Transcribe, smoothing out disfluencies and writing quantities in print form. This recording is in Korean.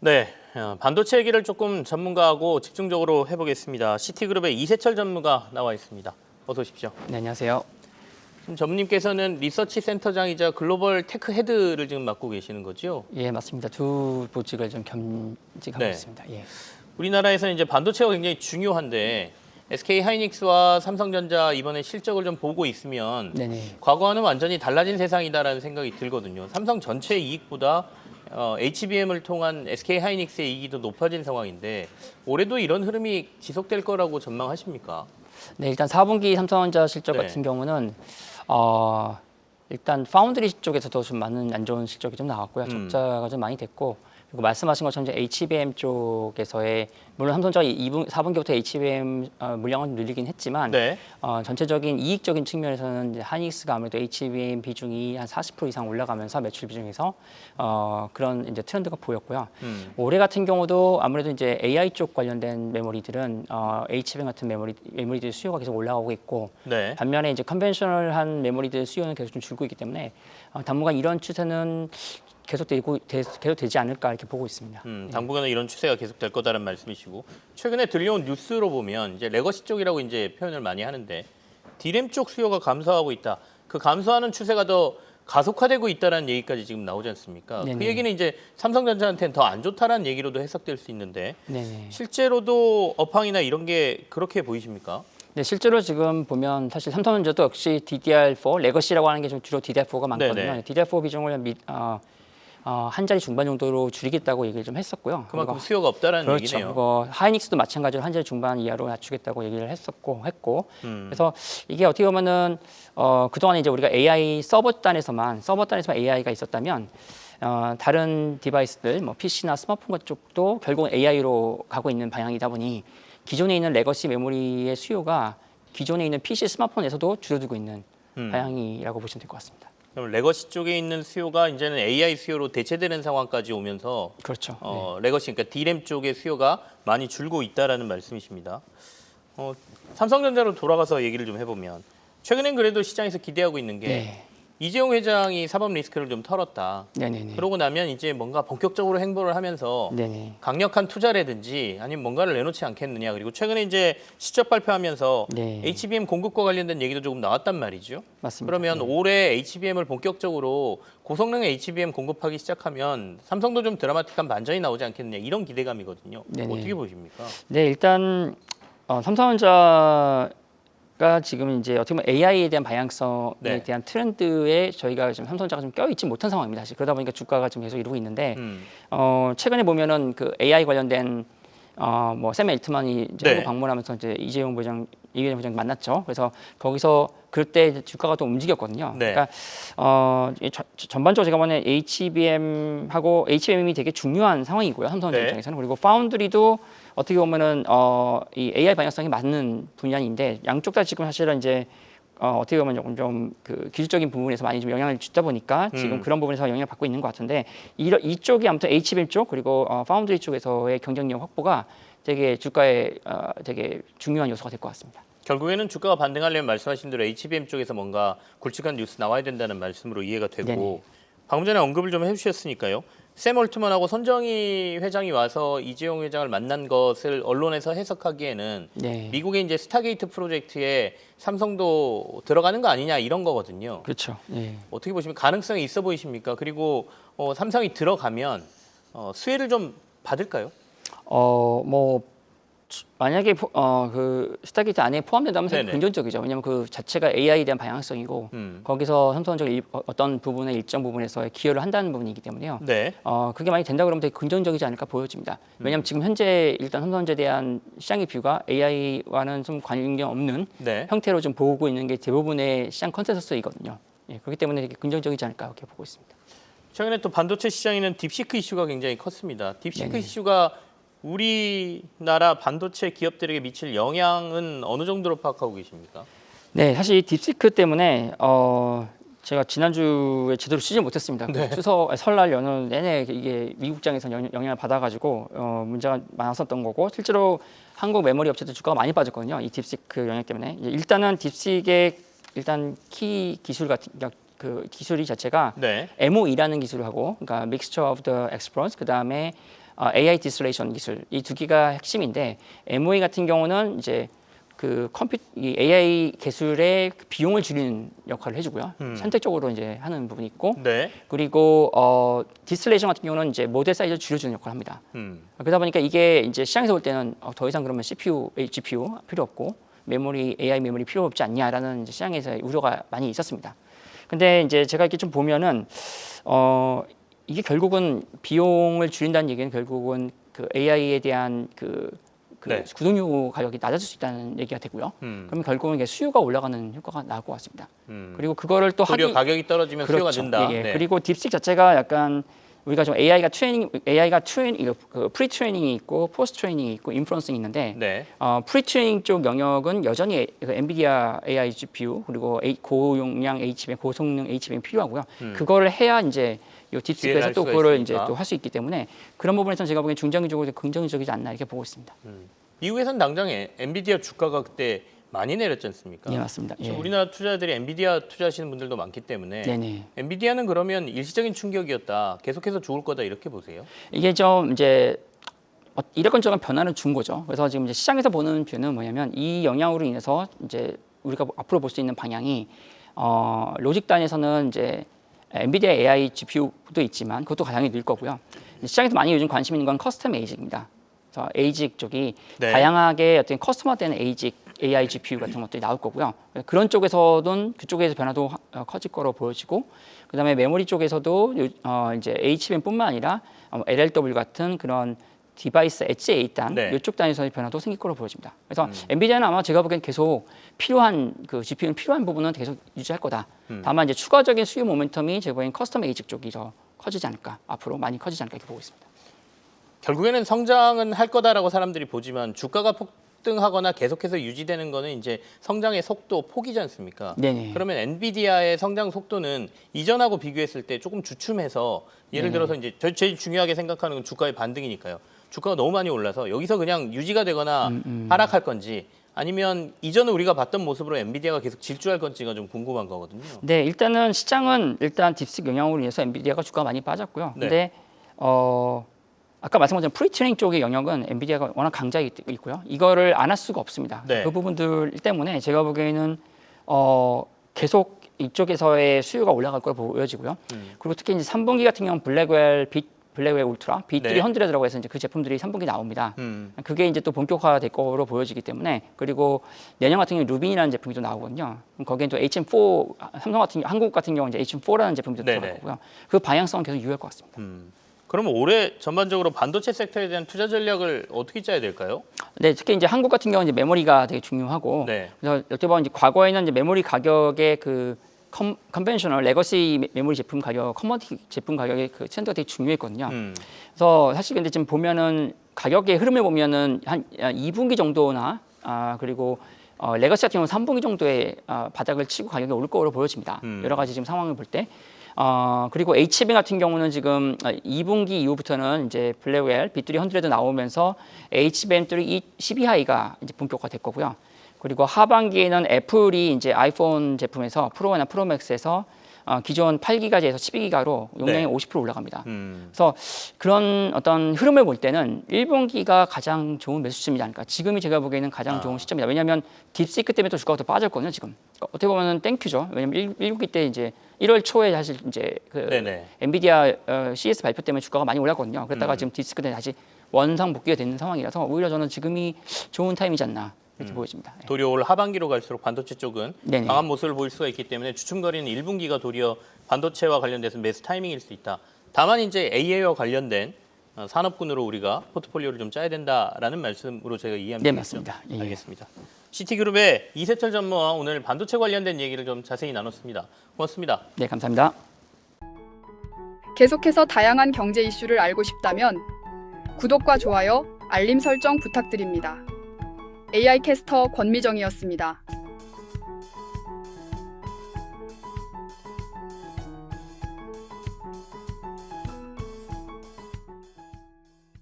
네, 반도체 얘기를 조금 전문가하고 집중적으로 해보겠습니다. 시티그룹의 이세철 전무가 나와 있습니다. 어서 오십시오. 네, 안녕하세요. 지금 전무님께서는 리서치 센터장이자 글로벌 테크 헤드를 지금 맡고 계시는 거죠? 예, 맞습니다. 두 보직을 좀 겸직하고 네. 있습니다. 예. 우리나라에서는 이제 반도체가 굉장히 중요한데 SK 하이닉스와 삼성전자 이번에 실적을 좀 보고 있으면 네네. 과거와는 완전히 달라진 세상이다라는 생각이 들거든요. 삼성 전체 이익보다 HBM을 통한 SK 하이닉스의 이익이 더 높아진 상황인데 올해도 이런 흐름이 지속될 거라고 전망하십니까? 네, 일단 4분기 삼성전자 실적 네. 같은 경우는 일단 파운드리 쪽에서도 좀 많은 안 좋은 실적이 좀 나왔고요. 적자가 좀 많이 됐고, 그리고 말씀하신 것처럼 이제 HBM 쪽에서의 물론 삼성전자 4분기부터 HBM 물량은 늘리긴 했지만 네. 전체적인 이익적인 측면에서는 이제 하이닉스가 아무래도 HBM 비중이 한 40% 이상 올라가면서 매출 비중에서 그런 이제 트렌드가 보였고요. 올해 같은 경우도 아무래도 이제 AI 쪽 관련된 메모리들은 HBM 같은 메모리들 수요가 계속 올라오고 있고, 네. 반면에 이제 컨벤셔널한 메모리들 수요는 계속 좀 줄고 있기 때문에 당분간 이런 추세는 계속 되지 않을까 이렇게 보고 있습니다. 당분간은 이런 추세가 계속될 거다라는 말씀이시고 최근에 들려온 뉴스로 보면 이제 레거시 쪽이라고 이제 표현을 많이 하는데 디램 쪽 수요가 감소하고 있다. 그 감소하는 추세가 더 가속화되고 있다라는 얘기까지 지금 나오지 않습니까? 네네. 그 얘기는 이제 삼성전자한테는 더 안 좋다라는 얘기로도 해석될 수 있는데 네네. 실제로도 업황이나 이런 게 그렇게 보이십니까? 네, 실제로 지금 보면 사실 삼성전자도 역시 DDR4 레거시라고 하는 게 좀 주로 DDR4가 많거든요. 네네. DDR4 비중을 한 자리 중반 정도로 줄이겠다고 얘기를 좀 했었고요. 그만큼 그리고 수요가 없다라는 그렇죠. 얘기네요. 그리고 하이닉스도 마찬가지로 한 자리 중반 이하로 낮추겠다고 얘기를 했고 음. 그래서 이게 어떻게 보면은 그동안 이제 우리가 AI 서버 단에서만 AI가 있었다면 다른 디바이스들 뭐 PC나 스마트폰 같은 쪽도 결국은 AI로 가고 있는 방향이다 보니 기존에 있는 레거시 메모리의 수요가 기존에 있는 PC 스마트폰에서도 줄어들고 있는 방향이라고 보시면 될 것 같습니다. 그럼 레거시 쪽에 있는 수요가 이제는 AI 수요로 대체되는 상황까지 오면서 그렇죠. 레거시 그러니까 D램 쪽의 수요가 많이 줄고 있다라는 말씀이십니다. 삼성전자로 돌아가서 얘기를 좀 해보면 최근엔 그래도 시장에서 기대하고 있는 게 네. 이재용 회장이 사법 리스크를 좀 털었다. 네네네. 그러고 나면 이제 뭔가 본격적으로 행보를 하면서 네네. 강력한 투자라든지 아니면 뭔가를 내놓지 않겠느냐. 그리고 최근에 이제 실적 발표하면서 네. HBM 공급과 관련된 얘기도 조금 나왔단 말이죠. 맞습니다. 그러면 네. 올해 HBM을 본격적으로 고성능 HBM 공급하기 시작하면 삼성도 좀 드라마틱한 반전이 나오지 않겠느냐. 이런 기대감이거든요. 네네. 어떻게 보십니까? 네, 일단 삼성전자가 지금 이제 어떻게 보면 AI에 대한 방향성에 네. 대한 트렌드에 저희가 지금 삼성전자가 좀 껴있지 못한 상황입니다. 사실 그러다 보니까 주가가 지금 계속 이러고 있는데 최근에 보면은 그 AI 관련된 샘 엘트만이 이제 네. 한국 방문하면서 이제 이재용 부장 만났죠. 그래서 거기서 그때 주가가 좀 움직였거든요. 네. 그러니까 전반적으로 제가 보는 HBM이 되게 중요한 상황이고요. 삼성전자 네. 입장에서는. 그리고 파운드리도 어떻게 보면은 이 AI 방향성이 맞는 분야인데 양쪽 다 지금 사실은 이제 어떻게 보면 조금 좀 그 기술적인 부분에서 많이 좀 영향을 주다 보니까 지금 그런 부분에서 영향을 받고 있는 것 같은데 이쪽이 아무튼 HBM 쪽 그리고 파운드리 쪽에서의 경쟁력 확보가 되게 주가에 되게 중요한 요소가 될 것 같습니다. 결국에는 주가가 반등하려면 말씀하신 대로 HBM 쪽에서 뭔가 굵직한 뉴스 나와야 된다는 말씀으로 이해가 되고 네네. 방금 전에 언급을 좀 해주셨으니까요. 샘 올트먼하고 손정희 회장이 와서 이재용 회장을 만난 것을 언론에서 해석하기에는 네. 미국의 이제 스타게이트 프로젝트에 삼성도 들어가는 거 아니냐 이런 거거든요. 그렇죠. 네. 어떻게 보시면 가능성이 있어 보이십니까? 그리고 삼성이 들어가면 수혜를 좀 받을까요? 만약에 그 스타게이트 안에 포함된다면 네네. 긍정적이죠. 왜냐하면 그 자체가 AI에 대한 방향성이고 거기서 삼성전자 어떤 부분에 일정 부분에서 기여를 한다는 부분이기 때문에요. 네. 그게 많이 된다 그러면 되게 긍정적이지 않을까 보여집니다. 왜냐하면 지금 현재 일단 삼성전자에 대한 시장의 뷰가 AI와는 좀 관련 없는 네. 형태로 좀 보고 있는 게 대부분의 시장 컨센서스이거든요. 예, 그렇기 때문에 되게 긍정적이지 않을까 이렇게 보고 있습니다. 최근에 또 반도체 시장에는 딥시크 이슈가 굉장히 컸습니다. 딥시크 네네. 이슈가 우리나라 반도체 기업들에게 미칠 영향은 어느 정도로 파악하고 계십니까? 네, 사실 딥시크 때문에 제가 지난주에 제대로 쉬지 못했습니다. 네. 추석 설날 연휴 내내 이게 미국장에서 영향을 받아가지고 문제가 많았었던 거고 실제로 한국 메모리 업체들 주가가 많이 빠졌거든요. 이 딥시크 영향 때문에 일단은 딥시크의 일단 키 기술 같은 그 기술이 자체가 네. MOE라는 기술을 하고, 그러니까 Mixture of the Experts, 그 다음에 AI Distillation 기술, 이 두 개가 핵심인데, MOE 같은 경우는 이제 이 AI 기술의 비용을 줄이는 역할을 해주고요. 선택적으로 이제 하는 부분이 있고, 네. 그리고 디스틸레이션 같은 경우는 이제 모델 사이즈를 줄여주는 역할을 합니다. 그러다 보니까 이게 이제 시장에서 볼 때는 더 이상 그러면 CPU, GPU 필요 없고 메모리, AI 메모리 필요 없지 않냐라는 이제 시장에서 우려가 많이 있었습니다. 근데 이제 제가 이렇게 좀 보면은 이게 결국은 비용을 줄인다는 얘기는 결국은 그 AI에 대한 네. 구독료 가격이 낮아질 수 있다는 얘기가 되고요. 그러면 결국은 이게 수요가 올라가는 효과가 나올 것 같습니다. 그리고 그거를 또 도리어 가격이 떨어지면 그렇죠. 수요가 는다. 예, 예. 네. 그리고 딥식 자체가 약간 우리가 좀 AI가 프리 트레이닝이 있고 포스트 트레이닝이 있고 인프런싱이 있는데 네. 프리 트레이닝 쪽 영역은 여전히 엔비디아 AI GPU 그리고 고용량 HBM, 고성능 HBM 필요하고요. 그거를 해야 이제 이 딥시크에서 또 그거를 이제 또 할 수 있기 때문에 그런 부분에서는 제가 보기엔 중장기적으로 긍정적이지 않나 이렇게 보고 있습니다. 미국에서는 당장 엔비디아 주가가 그때 많이 내렸지 않습니까? 예, 맞습니다. 지금 예. 우리나라 투자자들이 엔비디아 투자하시는 분들도 많기 때문에 네네. 엔비디아는 그러면 일시적인 충격이었다. 계속해서 좋을 거다 이렇게 보세요? 이게 좀 이제 이런저런 변화를 준 거죠. 그래서 지금 이제 시장에서 보는 뷰는 뭐냐면 이 영향으로 인해서 이제 우리가 앞으로 볼 수 있는 방향이 로직 단에서는 이제 엔비디아 AI GPU도 있지만 그것도 당연히 늘 거고요. 시장에서 많이 요즘 관심 있는 건 커스텀 에이직입니다. 그래서 에이직 쪽이 네. 다양하게 어떤 커스터마되는 에이직 AI GPU 같은 것들이 나올 거고요. 그런 쪽에서는 그쪽에서 변화도 커질 거로 보여지고, 그다음에 메모리 쪽에서도 이제 HBM뿐만 아니라 LLW 같은 그런 디바이스 엣지 A단 네. 이쪽 단에서의 변화도 생길 거로 보여집니다. 그래서 엔비디아는 아마 제가 보기엔 계속 필요한 그 GPU는 필요한 부분은 계속 유지할 거다. 다만 이제 추가적인 수요 모멘텀이 제가 보기엔 커스텀 에이직 쪽이 더 커지지 않을까, 앞으로 많이 커지지 않을까 이렇게 보고 있습니다. 결국에는 성장은 할 거다라고 사람들이 보지만 주가가 폭등하거나 계속해서 유지되는 거는 이제 성장의 속도, 폭이지 않습니까? 네네. 그러면 엔비디아의 성장 속도는 이전하고 비교했을 때 조금 주춤해서 예를 들어서 이제 제일 중요하게 생각하는 건 주가의 반등이니까요. 주가가 너무 많이 올라서 여기서 그냥 유지가 되거나 하락할 건지 아니면 이전에 우리가 봤던 모습으로 엔비디아가 계속 질주할 건지가 좀 궁금한 거거든요. 네, 일단은 시장은 일단 딥식 영향으로 인해서 엔비디아가 주가가 많이 빠졌고요. 네. 근데 아까 말씀하신 프리트레이닝 쪽의 영역은 엔비디아가 워낙 강자이기 있고요. 이거를 안 할 수가 없습니다. 네. 그 부분들 때문에 제가 보기에는 계속 이쪽에서의 수요가 올라갈 거로 보여지고요. 그리고 특히 이제 3분기 같은 경우는 블랙웰 울트라, B300라고 해서 이제 그 제품들이 3분기 나옵니다. 그게 이제 또 본격화 될 거로 보여지기 때문에, 그리고 내년 같은 경우 루빈이라는 제품이 또 나오거든요. 거기엔 또 HM4, 한국 같은 경우 이제 HM4라는 제품도 들어갈 거고요. 그 방향성은 계속 유효할 것 같습니다. 그러면 올해 전반적으로 반도체 섹터에 대한 투자 전략을 어떻게 짜야 될까요? 네, 특히 이제 한국 같은 경우는 이제 메모리가 되게 중요하고, 네. 그래서 어떻게 보면 이제 과거에는 이제 메모리 가격의 그 컨벤셔널 레거시 메모리 제품 가격, 커머디티 제품 가격의 그 트렌드가 되게 중요했거든요. 그래서 사실 근데 지금 보면은 가격의 흐름을 보면은 한 2분기 정도나 그리고 레거시 같은 경우는 3분기 정도의 바닥을 치고 가격이 오를 거로 보여집니다. 여러 가지 지금 상황을 볼 때. 그리고 HBM 같은 경우는 지금 2분기 이후부터는 이제 블랙웰, B300 나오면서 HBM3 12하이가 이제 본격화 될 거고요. 그리고 하반기에는 애플이 이제 아이폰 제품에서 프로나 프로맥스에서 기존 8기가에서 12기가로 용량이 50% 올라갑니다. 그래서 그런 어떤 흐름을 볼 때는 1분기가 가장 좋은 매수 시점이지 않을까. 지금이 제가 보기에는 가장 좋은 시점이다. 왜냐하면 딥시크 때문에 또 주가가 더 빠졌거든요. 지금 어떻게 보면 땡큐죠. 왜냐하면 1분기 때 이제 1월 초에 사실 이제 그 엔비디아 CS 발표 때문에 주가가 많이 올랐거든요. 그랬다가 지금 딥시크 때 다시 원상 복귀가 되는 상황이라서 오히려 저는 지금이 좋은 타임이지 않나. 이렇게 보여집니다. 네. 도리어 올 하반기로 갈수록 반도체 쪽은 네네. 강한 모습을 보일 수가 있기 때문에 주춤거리는 1분기가 도리어 반도체와 관련돼서 매수 타이밍일 수 있다. 다만 이제 AI와 관련된 산업군으로 우리가 포트폴리오를 좀 짜야 된다라는 말씀으로 제가 이해하면 네, 되겠죠? 맞습니다. 예. 알겠습니다. CT그룹의 이세철 전무와 오늘 반도체 관련된 얘기를 좀 자세히 나눴습니다. 고맙습니다. 네, 감사합니다. 계속해서 다양한 경제 이슈를 알고 싶다면 구독과 좋아요, 알림 설정 부탁드립니다. AI 캐스터 권미정이었습니다.